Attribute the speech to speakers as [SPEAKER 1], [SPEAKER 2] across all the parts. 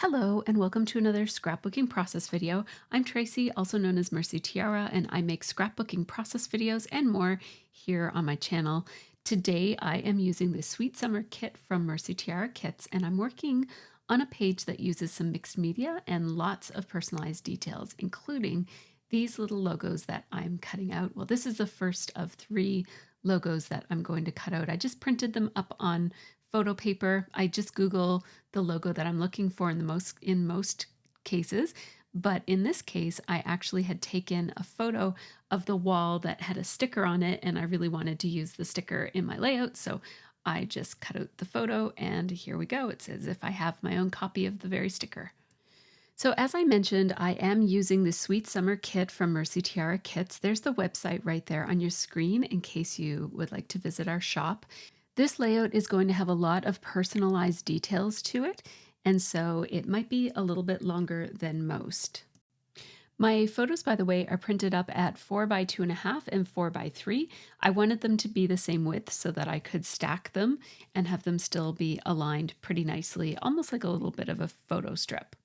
[SPEAKER 1] Hello and welcome to another scrapbooking process video. I'm Tracy, also known as MercyTiara, and I make scrapbooking process videos and more here on my channel. Today I am using the Sweet Summer kit from MercyTiara Kits, and I'm working on a page that uses some mixed media and lots of personalized details, including these little logos that I'm cutting out. Well, this is the first of 3 logos that I'm going to cut out. I just printed them up on photo paper. I just Google the logo that I'm looking for in most cases, but in this case I actually had taken a photo of the wall that had a sticker on it, and I really wanted to use the sticker in my layout, so I just cut out the photo, and here we go. It's as if I have my own copy of the very sticker. So as I mentioned, I am using the Sweet Summer kit from MercyTiara Kits. There's the website right there on your screen in case you would like to visit our shop. This layout is going to have a lot of personalized details to it, and so it might be a little bit longer than most. My photos, by the way, are printed up at 4 by 2.5 and 4 by 3. I wanted them to be the same width so that I could stack them and have them still be aligned pretty nicely, almost like a little bit of a photo strip.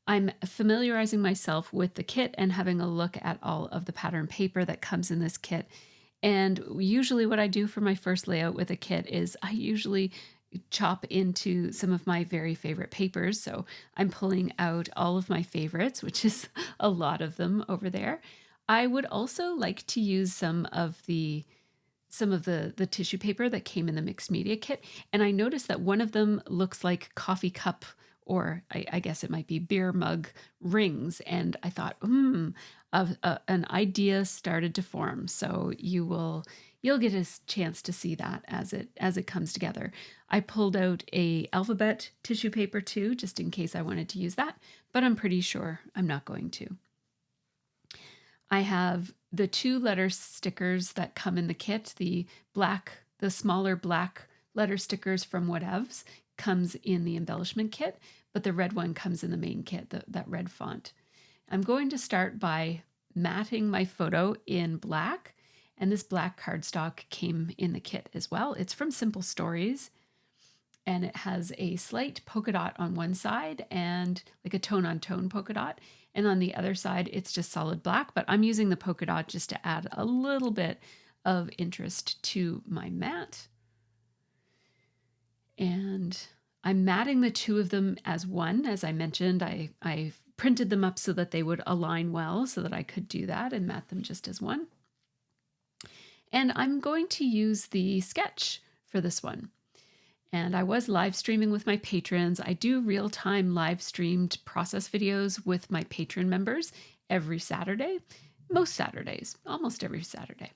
[SPEAKER 1] I'm familiarizing myself with the kit and having a look at all of the pattern paper that comes in this kit. And usually what I do for my first layout with a kit is I usually chop into some of my very favorite papers. So I'm pulling out all of my favorites, which is a lot of them over there. I would also like to use some of the tissue paper that came in the mixed media kit. And I noticed that one of them looks like coffee cup, or I guess it might be beer mug rings. And I thought, an idea started to form. So you'll get a chance to see that as it comes together. I pulled out a alphabet tissue paper too, just in case I wanted to use that, but I'm pretty sure I'm not going to. I have the 2 letter stickers that come in the kit. The smaller black letter stickers from Whatevs comes in the embellishment kit, but the red one comes in the main kit, that red font. I'm going to start by matting my photo in black, and this black cardstock came in the kit as well. It's from Simple Stories, and it has a slight polka dot on one side and like a tone-on-tone polka dot, and on the other side it's just solid black, but I'm using the polka dot just to add a little bit of interest to my mat. And I'm matting the 2 of them as one. As I mentioned, I printed them up so that they would align well so that I could do that and mat them just as one. And I'm going to use the sketch for this one. And I was live streaming with my patrons. I do real-time live streamed process videos with my patron members every Saturday. Most Saturdays, almost every Saturday.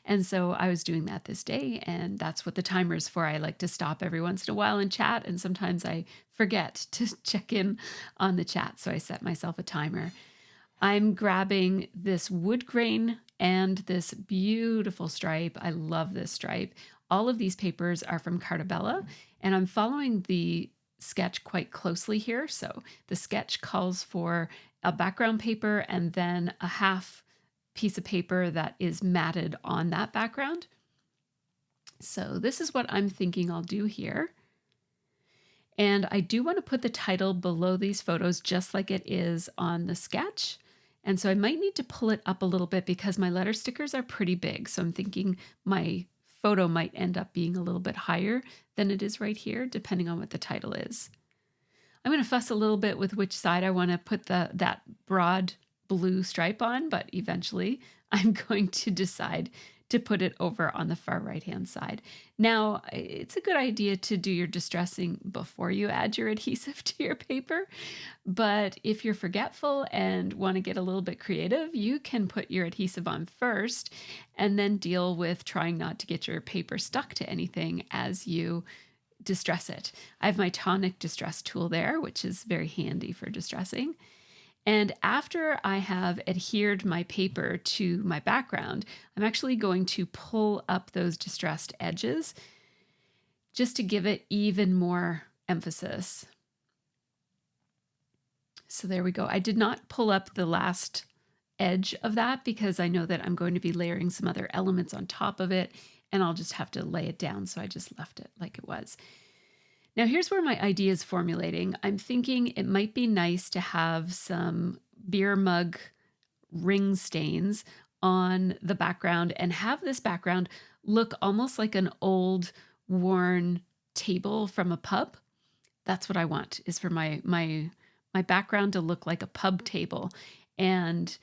[SPEAKER 1] And so I was doing that this day, and that's what the timer is for. I like to stop every once in a while and chat, and sometimes I forget to check in on the chat, so I set myself a timer. I'm grabbing this wood grain and this beautiful stripe. I love this stripe. All of these papers are from Cartabella, and I'm following the sketch quite closely here. So the sketch calls for a background paper and then a half piece of paper that is matted on that background. So this is what I'm thinking I'll do here. And I do want to put the title below these photos just like it is on the sketch. And so I might need to pull it up a little bit because my letter stickers are pretty big. So I'm thinking my photo might end up being a little bit higher than it is right here, depending on what the title is. I'm going to fuss a little bit with which side I want to put that broad blue stripe on, but eventually I'm going to decide to put it over on the far right-hand side. Now, it's a good idea to do your distressing before you add your adhesive to your paper, but if you're forgetful and want to get a little bit creative, you can put your adhesive on first and then deal with trying not to get your paper stuck to anything as you distress it. I have my tonic distress tool there, which is very handy for distressing. And after I have adhered my paper to my background, I'm actually going to pull up those distressed edges just to give it even more emphasis. So there we go. I did not pull up the last edge of that because I know that I'm going to be layering some other elements on top of it, and I'll just have to lay it down. So I just left it like it was. Now here's where my idea is formulating. I'm thinking it might be nice to have some beer mug ring stains on the background and have this background look almost like an old worn table from a pub. That's what I want, is for my background to look like a pub table. And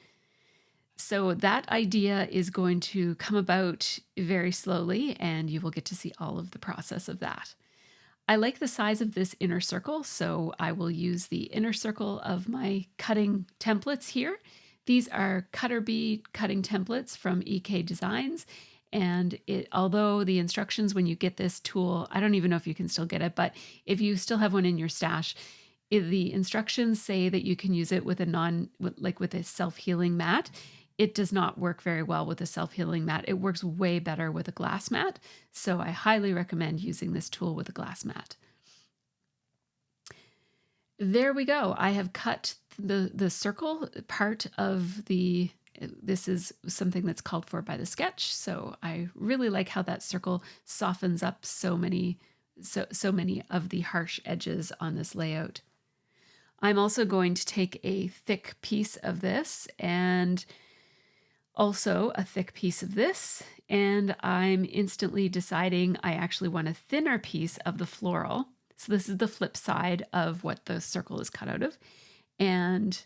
[SPEAKER 1] so that idea is going to come about very slowly, and you will get to see all of the process of that. I like the size of this inner circle, so I will use the inner circle of my cutting templates here. These are cutter bead cutting templates from EK Designs, and although the instructions when you get this tool, I don't even know if you can still get it, but if you still have one in your stash, the instructions say that you can use it with a self-healing mat. It does not work very well with a self-healing mat. It works way better with a glass mat. So I highly recommend using this tool with a glass mat. There we go. I have cut the circle part of this is something that's called for by the sketch. So I really like how that circle softens up so many of the harsh edges on this layout. I'm also going to take a thick piece of this and also a thick piece of this, and I'm instantly deciding I actually want a thinner piece of the floral. So this is the flip side of what the circle is cut out of. And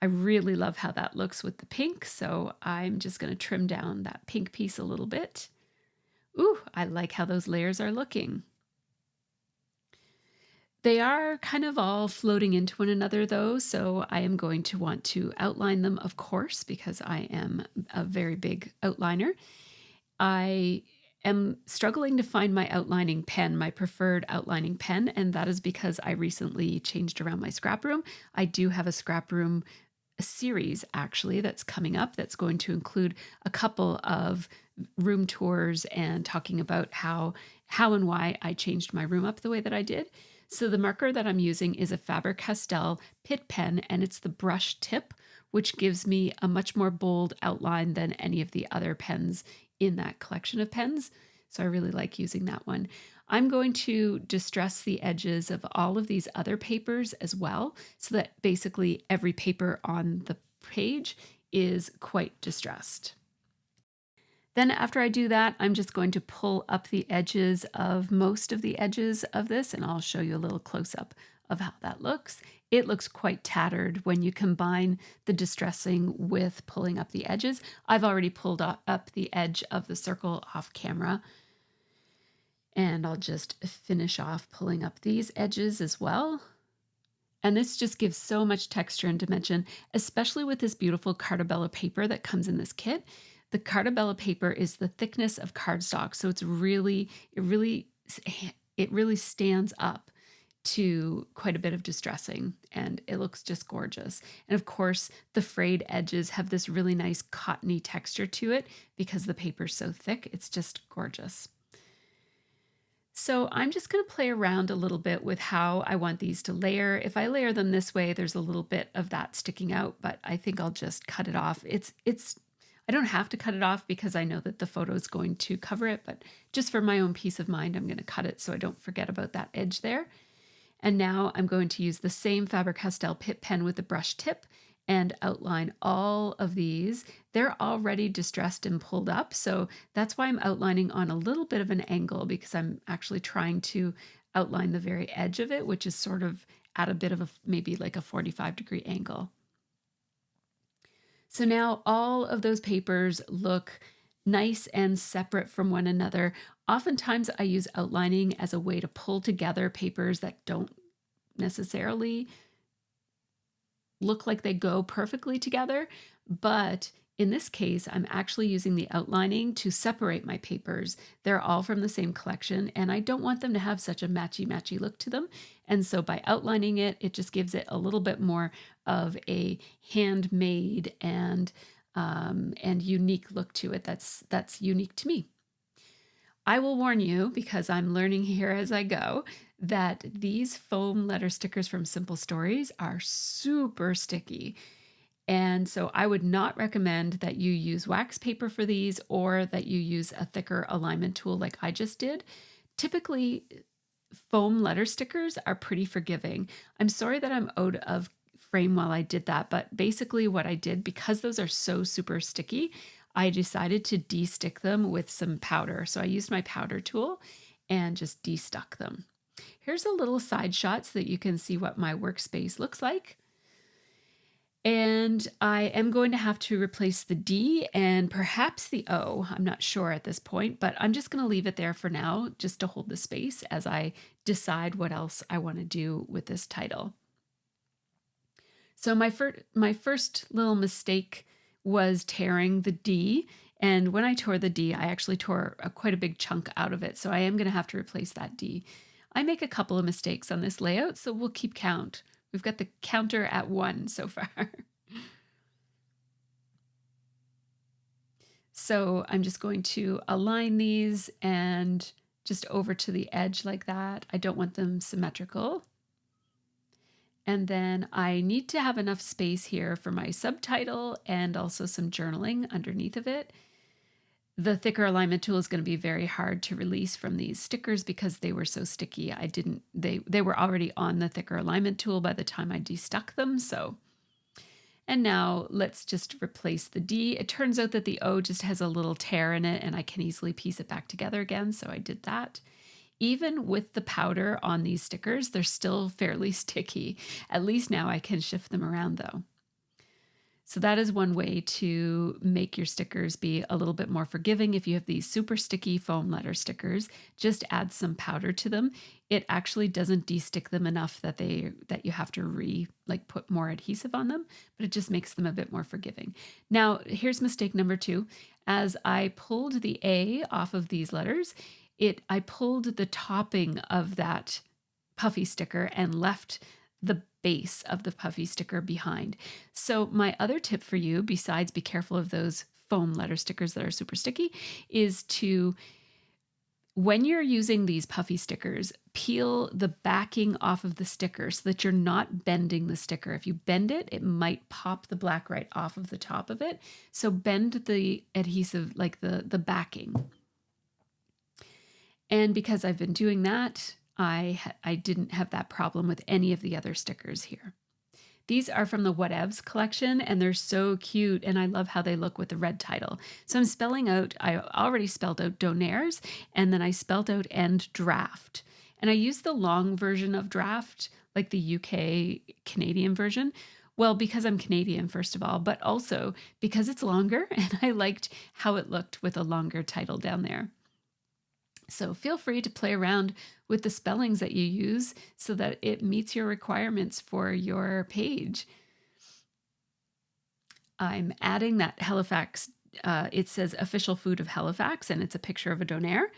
[SPEAKER 1] I really love how that looks with the pink, so I'm just going to trim down that pink piece a little bit. Ooh, I like how those layers are looking. They are kind of all floating into one another though, so I am going to want to outline them, of course, because I am a very big outliner. I am struggling to find my outlining pen, my preferred outlining pen, and that is because I recently changed around my scrap room. I do have a scrap room series actually that's coming up that's going to include a couple of room tours and talking about how and why I changed my room up the way that I did. So the marker that I'm using is a Faber-Castell Pitt pen, and it's the brush tip, which gives me a much more bold outline than any of the other pens in that collection of pens. So I really like using that one. I'm going to distress the edges of all of these other papers as well, so that basically every paper on the page is quite distressed. Then after I do that, I'm just going to pull up the edges of most of the edges of this, and I'll show you a little close-up of how that looks. It looks quite tattered when you combine the distressing with pulling up the edges. I've already pulled up the edge of the circle off camera, and I'll just finish off pulling up these edges as well. And this just gives so much texture and dimension, especially with this beautiful Cartabella paper that comes in this kit. The Cartabella paper is the thickness of cardstock, so it really stands up to quite a bit of distressing, and it looks just gorgeous. And of course, the frayed edges have this really nice cottony texture to it because the paper's so thick. It's just gorgeous. So I'm just going to play around a little bit with how I want these to layer. If I layer them this way, there's a little bit of that sticking out, but I think I'll just cut it off. I don't have to cut it off because I know that the photo is going to cover it, but just for my own peace of mind, I'm going to cut it so I don't forget about that edge there. And now I'm going to use the same Faber-Castell Pitt pen with the brush tip and outline all of these. They're already distressed and pulled up, so that's why I'm outlining on a little bit of an angle, because I'm actually trying to outline the very edge of it, which is sort of at a bit of maybe like a 45-degree angle. So now all of those papers look nice and separate from one another. Oftentimes I use outlining as a way to pull together papers that don't necessarily look like they go perfectly together, but in this case, I'm actually using the outlining to separate my papers. They're all from the same collection, and I don't want them to have such a matchy-matchy look to them. And so by outlining it, it just gives it a little bit more of a handmade and unique look to it that's unique to me. I will warn you, because I'm learning here as I go, that these foam letter stickers from Simple Stories are super sticky. And so I would not recommend that you use wax paper for these, or that you use a thicker alignment tool like I just did. Typically, foam letter stickers are pretty forgiving. I'm sorry that I'm out of frame while I did that, but basically what I did, because those are so super sticky, I decided to de-stick them with some powder. So I used my powder tool and just de-stuck them. Here's a little side shot so that you can see what my workspace looks like. And I am going to have to replace the D and perhaps the O. I'm not sure at this point, but I'm just going to leave it there for now just to hold the space as I decide what else I want to do with this title. So my first little mistake was tearing the D. And when I tore the D, I actually tore quite a big chunk out of it. So I am going to have to replace that D. I make a couple of mistakes on this layout, so we'll keep count. We've got the counter at 1 so far. So I'm just going to align these and just over to the edge like that. I don't want them symmetrical. And then I need to have enough space here for my subtitle and also some journaling underneath of it. The thicker alignment tool is going to be very hard to release from these stickers because they were so sticky. They were already on the thicker alignment tool by the time I de-stuck them. And now let's just replace the D. It turns out that the O just has a little tear in it and I can easily piece it back together again. So I did that. Even with the powder on these stickers, they're still fairly sticky. At least now I can shift them around though. So that is one way to make your stickers be a little bit more forgiving. If you have these super sticky foam letter stickers, just add some powder to them. It actually doesn't de-stick them enough that you have to put more adhesive on them, but it just makes them a bit more forgiving. Now, here's mistake number 2. As I pulled the A off of these letters, I pulled the topping of that puffy sticker and left the base of the puffy sticker behind. So my other tip for you, besides be careful of those foam letter stickers that are super sticky, is to, when you're using these puffy stickers, peel the backing off of the sticker so that you're not bending the sticker. If you bend it, it might pop the black right off of the top of it. So bend the adhesive, like the backing. And because I've been doing that, I didn't have that problem with any of the other stickers here. These are from the Whatevs collection and they're so cute and I love how they look with the red title. So I already spelled out Donairs and then I spelled out and Draught. And I used the long version of Draught, like the UK Canadian version. Well, because I'm Canadian, first of all, but also because it's longer and I liked how it looked with a longer title down there. So feel free to play around with the spellings that you use so that it meets your requirements for your page. I'm adding that Halifax, it says official food of Halifax and it's a picture of a donair.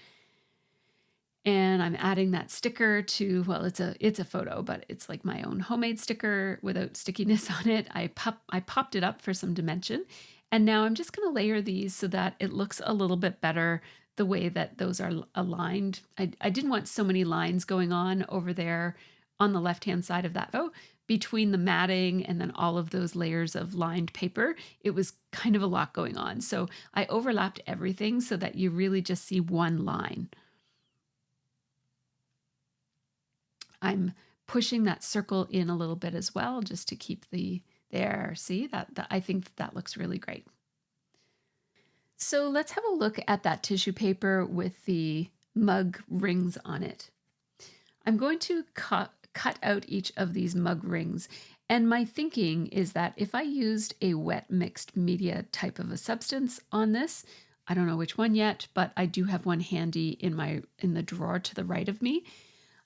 [SPEAKER 1] And I'm adding that sticker to, well, it's a photo, but it's like my own homemade sticker without stickiness on it. I popped it up for some dimension. And now I'm just going to layer these so that it looks a little bit better the way that those are aligned. I didn't want so many lines going on over there on the left-hand side of that photo. Between the matting and then all of those layers of lined paper, it was kind of a lot going on. So I overlapped everything so that you really just see one line. I'm pushing that circle in a little bit as well, just to keep there. See that I think that looks really great. So let's have a look at that tissue paper with the mug rings on it. I'm going to cut out each of these mug rings. And my thinking is that if I used a wet mixed media type of a substance on this, I don't know which one yet, but I do have one handy in the drawer to the right of me.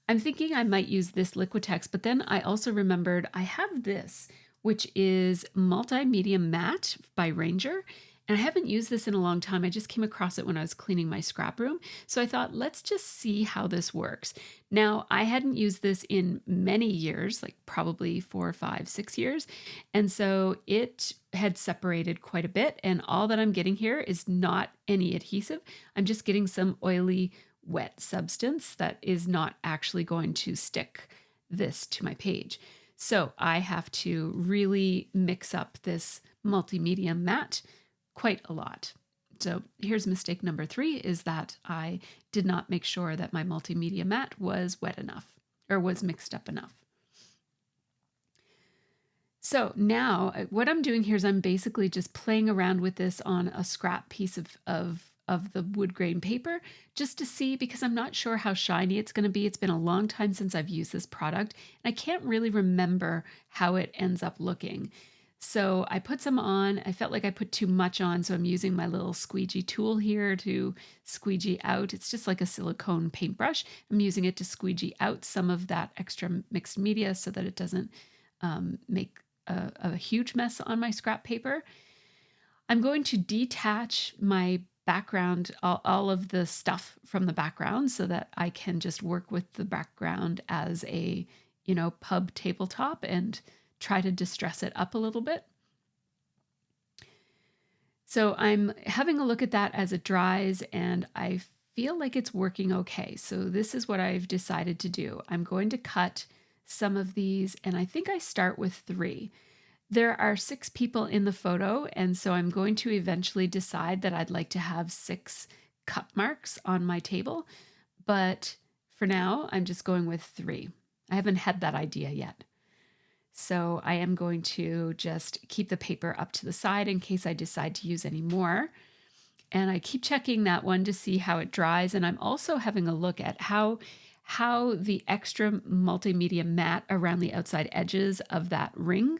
[SPEAKER 1] I'm thinking I might use this Liquitex, but then I also remembered I have this, which is Multimedia Matte by Ranger. And I haven't used this in a long time. I just came across it when I was cleaning my scrap room. So I thought, let's just see how this works. Now, I hadn't used this in many years, like probably 4, 5, 6 years. And so it had separated quite a bit. And all that I'm getting here is not any adhesive. I'm just getting some oily, wet substance that is not actually going to stick this to my page. So I have to really mix up this multimedia matte quite a lot So here's mistake number 3, is that I did not make sure that my multimedia mat was wet enough or was mixed up enough. So now what I'm doing here is I'm basically just playing around with this on a scrap piece of the wood grain paper just to see, because I'm not sure how shiny it's going to be. It's been a long time since I've used this product and I can't really remember how it ends up looking. So I put some on. I felt like I put too much on, so I'm using my little squeegee tool here to squeegee out. It's just like a silicone paintbrush. I'm using it to squeegee out some of that extra mixed media so that it doesn't make a huge mess on my scrap paper. I'm going to detach my background, all of the stuff from the background, so that I can just work with the background as a, pub tabletop and try to distress it up a little bit. So I'm having a look at that as it dries, and I feel like it's working okay. So this is what I've decided to do. I'm going to cut some of these, and I think I start with 3. There are 6 people in the photo, and so I'm going to eventually decide that I'd like to have 6 cut marks on my table, but for now, I'm just going with 3. I haven't had that idea yet. So I am going to just keep the paper up to the side in case I decide to use any more. And I keep checking that one to see how it dries, and I'm also having a look at how the extra multimedia mat around the outside edges of that ring,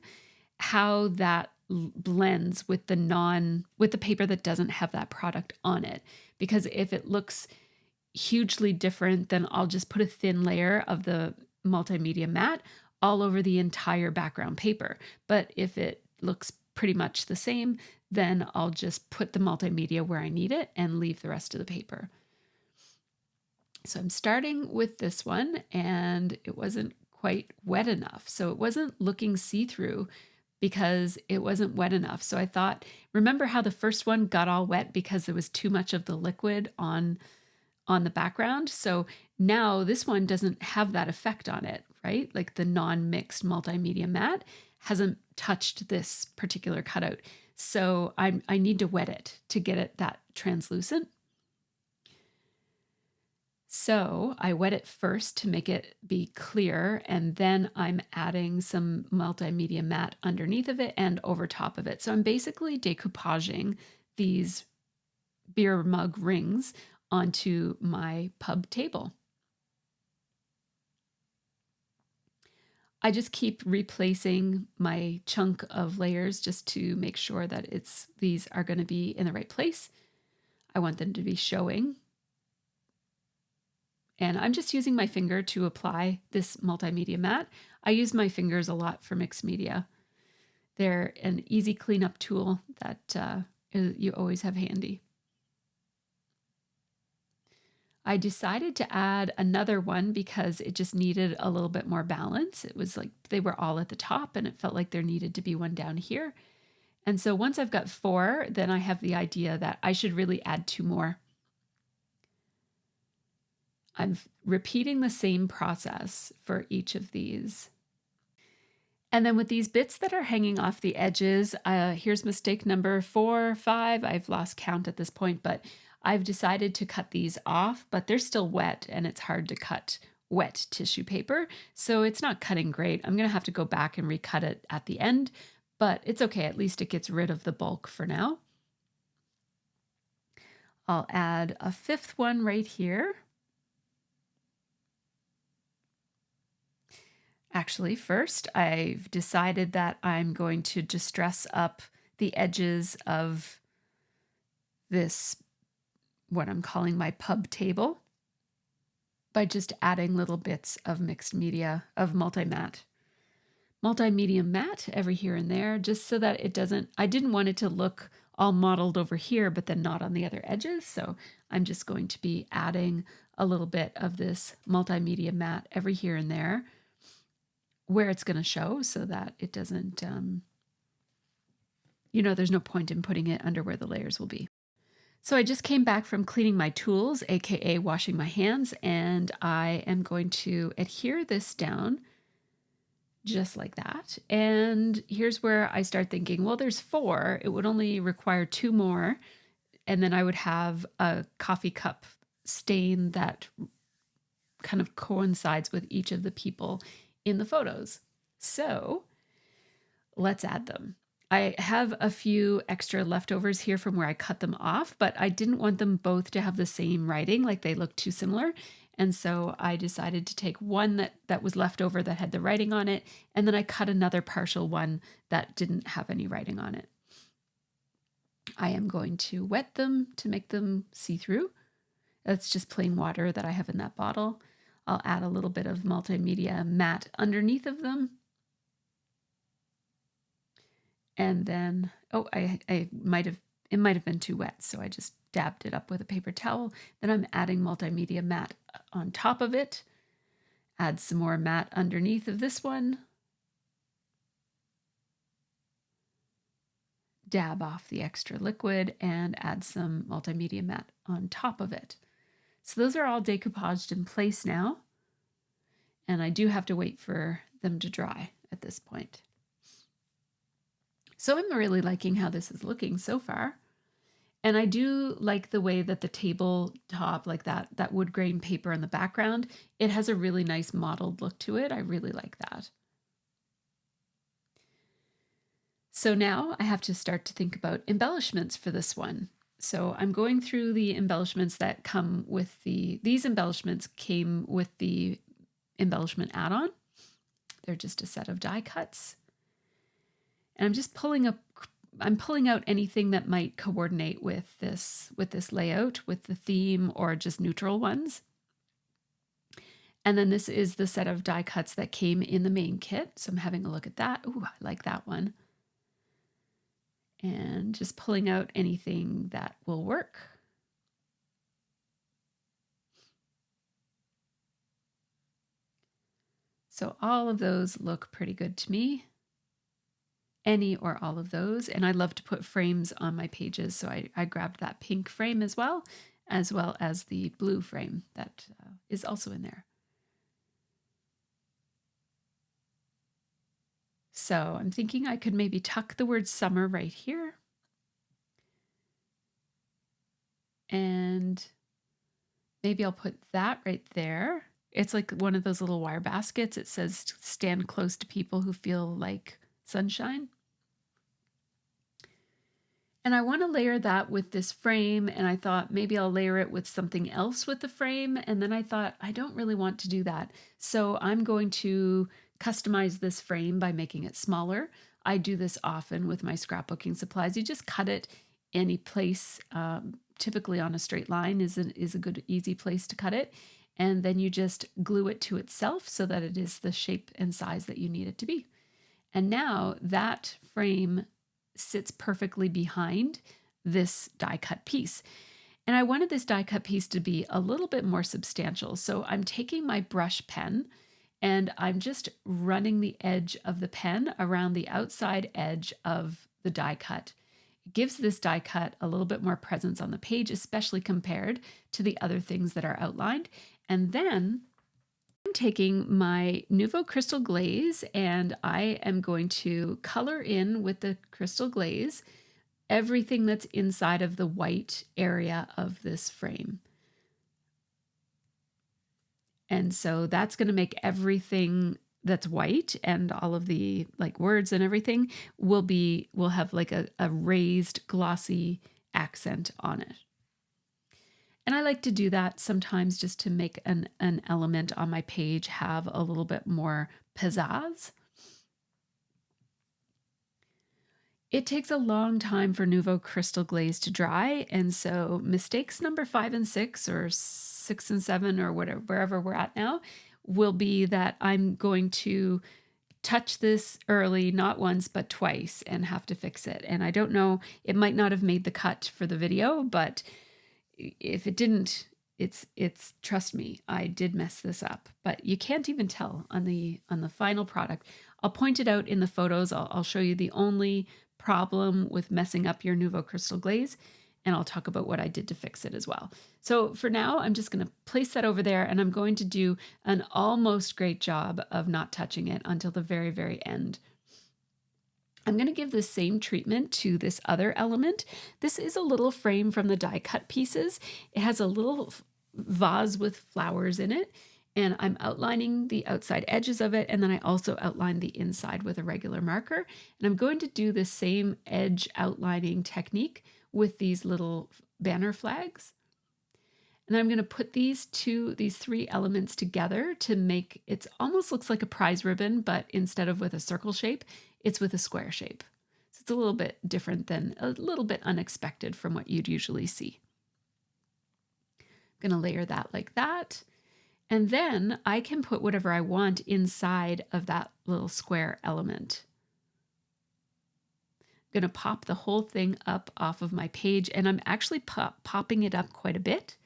[SPEAKER 1] how that blends with the paper that doesn't have that product on it. Because if it looks hugely different, then I'll just put a thin layer of the multimedia mat all over the entire background paper. But if it looks pretty much the same, then I'll just put the multimedia where I need it and leave the rest of the paper. So I'm starting with this one, and it wasn't quite wet enough. So it wasn't looking see-through because it wasn't wet enough. So I thought, remember how the first one got all wet because there was too much of the liquid on the background? So now this one doesn't have that effect on it, right? Like the non-mixed multimedia mat hasn't touched this particular cutout. So I need to wet it to get it that translucent. So I wet it first to make it be clear, and then I'm adding some multimedia mat underneath of it and over top of it. So I'm basically decoupaging these beer mug rings onto my pub table. I just keep replacing my chunk of layers just to make sure that these are going to be in the right place. I want them to be showing. And I'm just using my finger to apply this multimedia mat. I use my fingers a lot for mixed media. They're an easy cleanup tool that you always have handy. I decided to add another one because it just needed a little bit more balance. It was like they were all at the top and it felt like there needed to be one down here. And so once I've got 4, then I have the idea that I should really add 2 more. I'm repeating the same process for each of these. And then with these bits that are hanging off the edges, here's mistake number 4, 5. I've lost count at this point, but I've decided to cut these off, but they're still wet and it's hard to cut wet tissue paper. So it's not cutting great. I'm going to have to go back and recut it at the end, but it's okay. At least it gets rid of the bulk for now. I'll add a 5th one right here. Actually, first, I've decided that I'm going to distress up the edges of this, what I'm calling my pub table, by just adding little bits of mixed media, of multimedia mat every here and there, just so that it doesn't, I didn't want it to look all mottled over here, but then not on the other edges. So I'm just going to be adding a little bit of this multimedia mat every here and there where it's going to show, so that it doesn't, there's no point in putting it under where the layers will be. So I just came back from cleaning my tools, aka washing my hands, and I am going to adhere this down just like that. And here's where I start thinking, well, there's 4. It would only require 2 more, And then I would have a coffee cup stain that kind of coincides with each of the people in the photos. So let's add them. I have a few extra leftovers here from where I cut them off, but I didn't want them both to have the same writing, like they look too similar. And so I decided to take one that was left over that had the writing on it, and then I cut another partial one that didn't have any writing on it. I am going to wet them to make them see-through. That's just plain water that I have in that bottle. I'll add a little bit of multimedia matte underneath of them. And then, it might have been too wet, so I just dabbed it up with a paper towel. Then I'm adding multimedia matte on top of it. Add some more matte underneath of this one. Dab off the extra liquid and add some multimedia matte on top of it. So those are all decoupaged in place now. And I do have to wait for them to dry at this point. So I'm really liking how this is looking so far. And I do like the way that the tabletop, like that wood grain paper in the background, it has a really nice mottled look to it. I really like that. So now I have to start to think about embellishments for this one. So I'm going through the embellishments that come with these embellishments came with the embellishment add-on. They're just a set of die cuts. And I'm just pulling out anything that might coordinate with this layout, with the theme, or just neutral ones. And then this is the set of die cuts that came in the main kit. So I'm having a look at that. Ooh, I like that one. And just pulling out anything that will work. So all of those look pretty good to me. Any or all of those. And I love to put frames on my pages. So I grabbed that pink frame as well as the blue frame that is also in there. So I'm thinking I could maybe tuck the word summer right here. And maybe I'll put that right there. It's like one of those little wire baskets. It says stand close to people who feel like sunshine. And I want to layer that with this frame, and I thought maybe I'll layer it with something else with the frame, and then I thought I don't really want to do that. So I'm going to customize this frame by making it smaller. I do this often with my scrapbooking supplies. You just cut it any place, typically on a straight line is a good easy place to cut it, and then you just glue it to itself so that it is the shape and size that you need it to be. And now that frame sits perfectly behind this die cut piece. And I wanted this die cut piece to be a little bit more substantial. So I'm taking my brush pen and I'm just running the edge of the pen around the outside edge of the die cut. It gives this die cut a little bit more presence on the page, especially compared to the other things that are outlined. And then I'm taking my Nuvo Crystal Glaze and I am going to color in with the crystal glaze everything that's inside of the white area of this frame. And so that's going to make everything that's white, and all of the like words and everything will have like a raised glossy accent on it. And I like to do that sometimes just to make an element on my page have a little bit more pizzazz. It takes a long time for Nuvo Crystal Glaze to dry, and so mistakes number 5 and 6 or 6 and 7 or whatever, wherever we're at now, will be that I'm going to touch this early, not once, but twice, and have to fix it. And I don't know, it might not have made the cut for the video, but if it didn't, it's trust me, I did mess this up, but you can't even tell on the final product. I'll point it out in the photos. I'll show you the only problem with messing up your Nuvo Crystal Glaze, and I'll talk about what I did to fix it as well. So for now, I'm just going to place that over there, and I'm going to do an almost great job of not touching it until the very, very end. I'm going to give the same treatment to this other element. This is a little frame from the die cut pieces. It has a little vase with flowers in it, and I'm outlining the outside edges of it, and then I also outline the inside with a regular marker. And I'm going to do the same edge outlining technique with these little banner flags. And then I'm going to put these three elements together to make it almost looks like a prize ribbon, but instead of with a circle shape, it's with a square shape. So it's a little bit different than, a little bit unexpected from what you'd usually see. I'm going to layer that like that. And then I can put whatever I want inside of that little square element. I'm going to pop the whole thing up off of my page, and I'm actually popping it up quite a bit,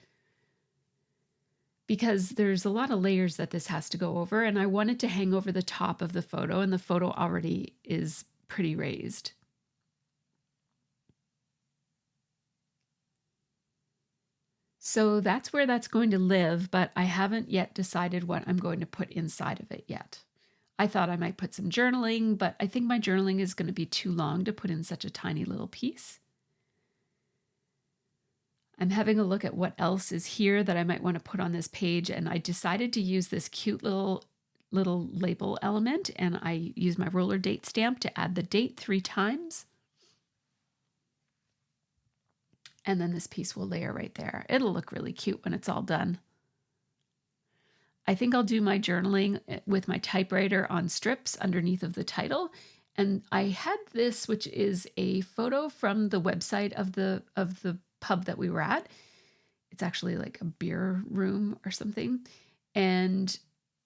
[SPEAKER 1] because there's a lot of layers that this has to go over, and I want it to hang over the top of the photo, and the photo already is pretty raised. So that's where that's going to live, but I haven't yet decided what I'm going to put inside of it yet. I thought I might put some journaling, but I think my journaling is going to be too long to put in such a tiny little piece. I'm having a look at what else is here that I might want to put on this page, and I decided to use this cute little label element, and I used my roller date stamp to add the date 3 times. And then this piece will layer right there. It'll look really cute when it's all done. I think I'll do my journaling with my typewriter on strips underneath of the title. And I had this, which is a photo from the website of the pub that we were at. It's actually like a beer room or something. And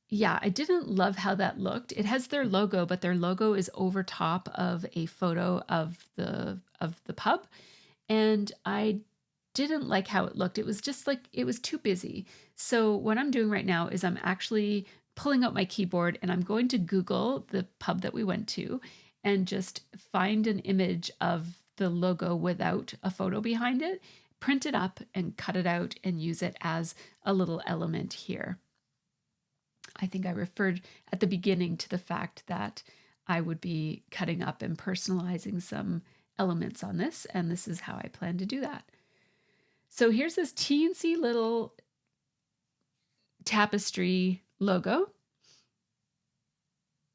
[SPEAKER 1] yeah, I didn't love how that looked. It has their logo, but their logo is over top of a photo of the pub. And I didn't like how it looked. It was just like, it was too busy. So what I'm doing right now is I'm actually pulling out my keyboard, and I'm going to Google the pub that we went to and just find an image of the logo without a photo behind it, print it up and cut it out and use it as a little element here. I think I referred at the beginning to the fact that I would be cutting up and personalizing some elements on this, and this is how I plan to do that. So here's this teensy little Tapestry logo.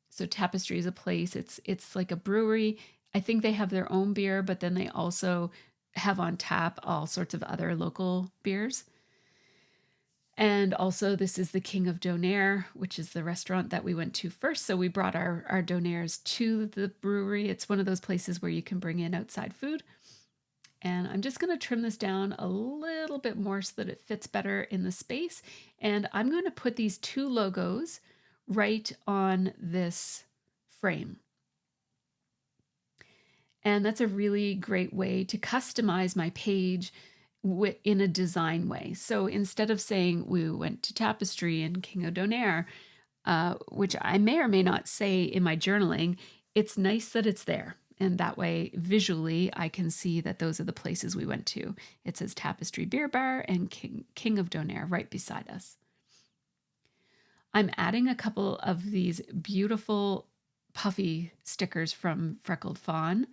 [SPEAKER 1] So Tapestry is a place, it's like a brewery. I think they have their own beer, but then they also have on tap all sorts of other local beers. And also this is the King of Donairs, which is the restaurant that we went to first. So we brought our Donairs to the brewery. It's one of those places where you can bring in outside food. And I'm just going to trim this down a little bit more so that it fits better in the space. And I'm going to put these 2 logos right on this frame. And that's a really great way to customize my page in a design way. So instead of saying we went to Tapestry and King of Donairs, which I may or may not say in my journaling, it's nice that it's there. And that way, visually, I can see that those are the places we went to. It says Tapestry Beer Bar and King of Donairs right beside us. I'm adding a couple of these beautiful puffy stickers from Freckled Fawn.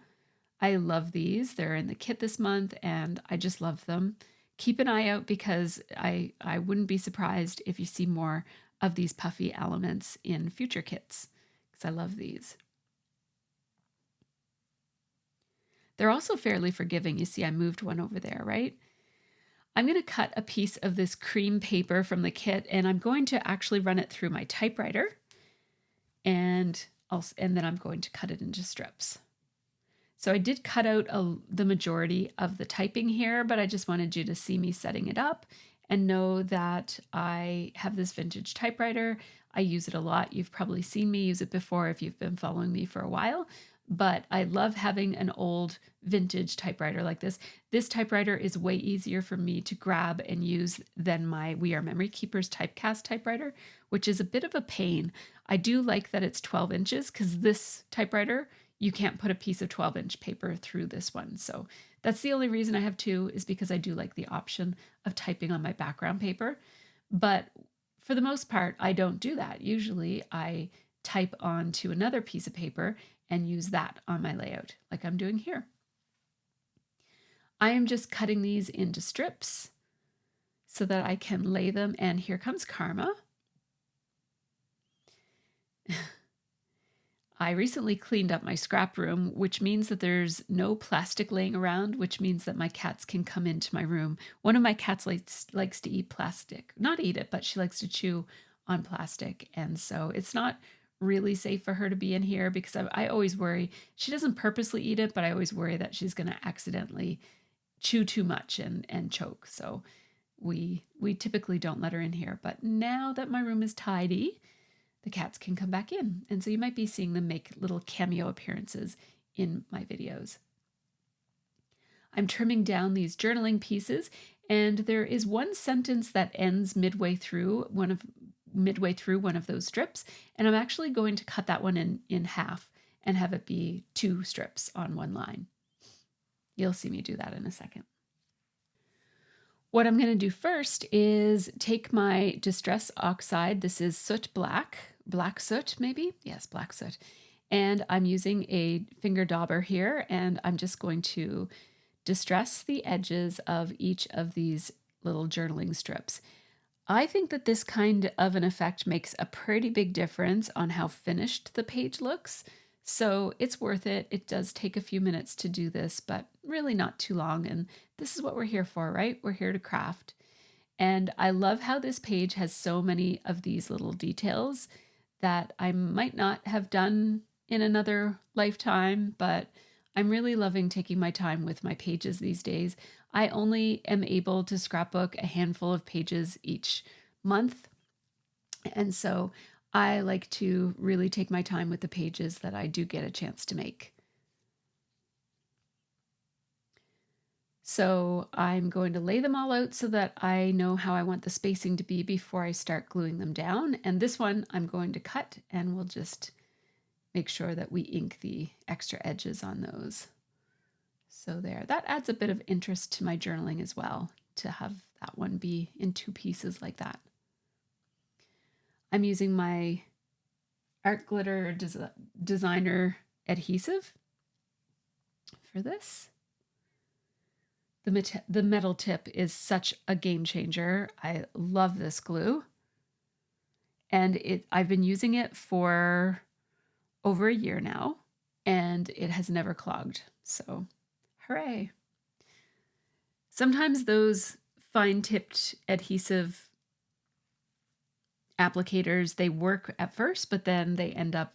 [SPEAKER 1] I love these. They're in the kit this month, and I just love them. Keep an eye out, because I wouldn't be surprised if you see more of these puffy elements in future kits, because I love these. They're also fairly forgiving. You see, I moved one over there, right? I'm going to cut a piece of this cream paper from the kit, and I'm going to actually run it through my typewriter, and then I'm going to cut it into strips. So I did cut out the majority of the typing here, but I just wanted you to see me setting it up and know that I have this vintage typewriter. I use it a lot. You've probably seen me use it before if you've been following me for a while, but I love having an old vintage typewriter like this. This typewriter is way easier for me to grab and use than my We Are Memory Keepers typecast typewriter, which is a bit of a pain. I do like that it's 12 inches, because this typewriter, you can't put a piece of 12-inch paper through this one. So that's the only reason I have 2, is because I do like the option of typing on my background paper. But for the most part, I don't do that. Usually I type onto another piece of paper and use that on my layout, like I'm doing here. I am just cutting these into strips so that I can lay them, and here comes Karma. I recently cleaned up my scrap room, which means that there's no plastic laying around, which means that my cats can come into my room. One of my cats likes to eat plastic. Not eat it, but she likes to chew on plastic. And so it's not really safe for her to be in here because I always worry. She doesn't purposely eat it, but I always worry that she's going to accidentally chew too much and choke. So we typically don't let her in here. But now that my room is tidy, the cats can come back in. And so you might be seeing them make little cameo appearances in my videos. I'm trimming down these journaling pieces, and there is one sentence that ends midway through one of those strips, and I'm actually going to cut that one in half and have it be 2 strips on one line. You'll see me do that in a second. What I'm going to do first is take my Distress Oxide. This is soot black soot maybe? Yes, black soot. And I'm using a finger dauber here, and I'm just going to distress the edges of each of these little journaling strips. I think that this kind of an effect makes a pretty big difference on how finished the page looks. So it's worth it. It does take a few minutes to do this, but really not too long. And this is what we're here for, right? We're here to craft. And I love how this page has so many of these little details that I might not have done in another lifetime, but I'm really loving taking my time with my pages these days. I only am able to scrapbook a handful of pages each month. And so I like to really take my time with the pages that I do get a chance to make. So I'm going to lay them all out so that I know how I want the spacing to be before I start gluing them down. And this one I'm going to cut, and we'll just make sure that we ink the extra edges on those. So there, that adds a bit of interest to my journaling as well, to have that one be in 2 pieces like that. I'm using my Art Glitter Designer adhesive for this. The metal tip is such a game changer. I love this glue. And I've been using it for over a year now, and it has never clogged. So, hooray. Sometimes those fine-tipped adhesive applicators, they work at first, but then they end up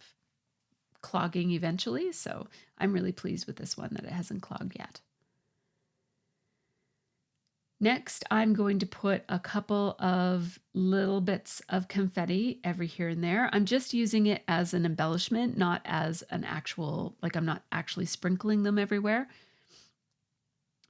[SPEAKER 1] clogging eventually. So I'm really pleased with this one that it hasn't clogged yet. Next, I'm going to put a couple of little bits of confetti every here and there. I'm just using it as an embellishment, not as an actual, like I'm not actually sprinkling them everywhere.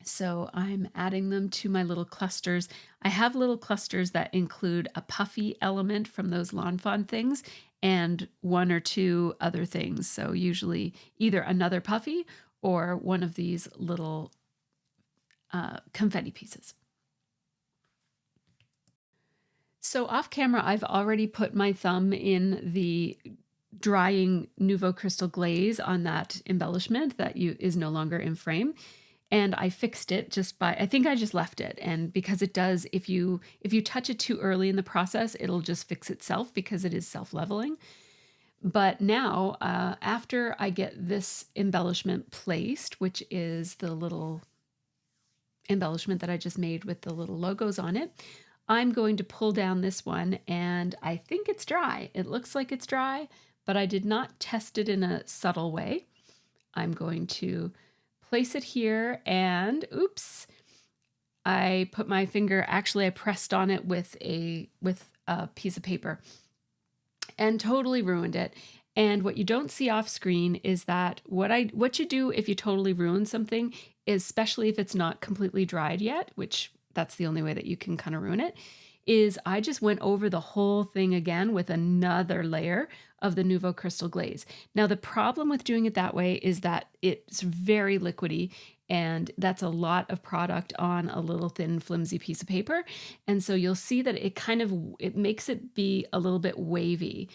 [SPEAKER 1] So I'm adding them to my little clusters. I have little clusters that include a puffy element from those Lawn Fawn things and 1 or 2 other things. So usually either another puffy or one of these little confetti pieces. So off camera, I've already put my thumb in the drying Nouveau Crystal glaze on that embellishment that is no longer in frame. And I fixed it just by, I think I just left it. And because it does, if you touch it too early in the process, it'll just fix itself because it is self-leveling. But now, after I get this embellishment placed, which is the little embellishment that I just made with the little logos on it, I'm going to pull down this one, and I think it's dry. It looks like it's dry, but I did not test it in a subtle way. I'm going to place it here, and oops, I put my finger, actually I pressed on it with a piece of paper and totally ruined it. And what you don't see off screen is that what you do if you totally ruin something, especially if it's not completely dried yet, which that's the only way that you can kind of ruin it, is I just went over the whole thing again with another layer of the Nouveau Crystal glaze. Now, the problem with doing it that way is that it's very liquidy, and that's a lot of product on a little thin, flimsy piece of paper. And so you'll see that it makes it be a little bit wavy.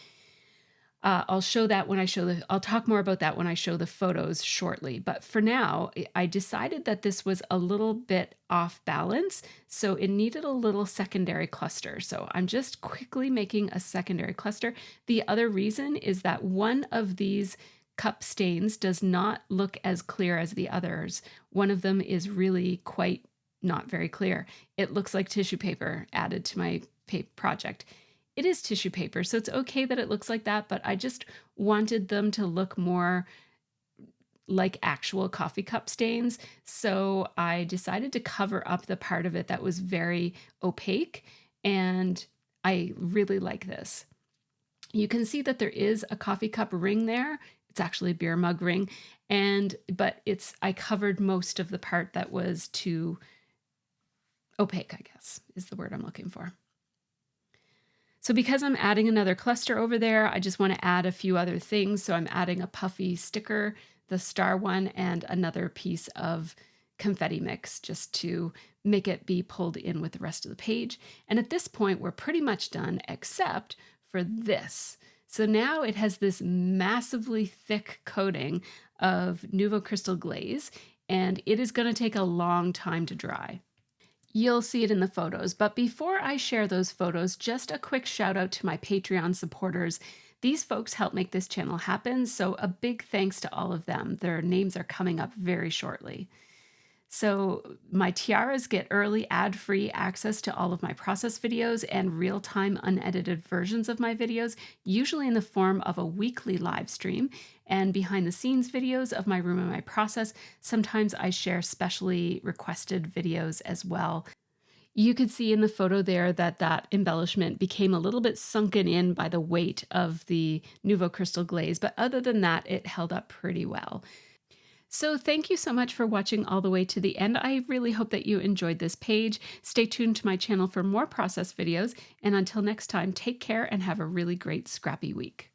[SPEAKER 1] I'll show that when I show I'll talk more about that when I show the photos shortly. But for now, I decided that this was a little bit off balance, so it needed a little secondary cluster. So I'm just quickly making a secondary cluster. The other reason is that one of these cup stains does not look as clear as the others. One of them is really quite not very clear. It looks like tissue paper added to my project. It is tissue paper, so it's okay that it looks like that, but I just wanted them to look more like actual coffee cup stains. So I decided to cover up the part of it that was very opaque, and I really like this. You can see that there is a coffee cup ring there. It's actually a beer mug ring, but I covered most of the part that was too opaque, I guess, is the word I'm looking for. So because I'm adding another cluster over there, I just want to add a few other things. So I'm adding a puffy sticker, the star one, and another piece of confetti mix just to make it be pulled in with the rest of the page. And at this point, we're pretty much done except for this. So now it has this massively thick coating of Nouveau Crystal glaze, and it is going to take a long time to dry. You'll see it in the photos, but before I share those photos, just a quick shout out to my Patreon supporters. These folks help make this channel happen, so a big thanks to all of them. Their names are coming up very shortly. So my tiaras get early ad-free access to all of my process videos and real-time unedited versions of my videos, usually in the form of a weekly live stream, and behind-the-scenes videos of my room and my process. Sometimes I share specially requested videos as well. You could see in the photo there that that embellishment became a little bit sunken in by the weight of the Nouveau Crystal glaze, but other than that, it held up pretty well. So thank you so much for watching all the way to the end. I really hope that you enjoyed this page. Stay tuned to my channel for more process videos. And until next time, take care and have a really great scrappy week.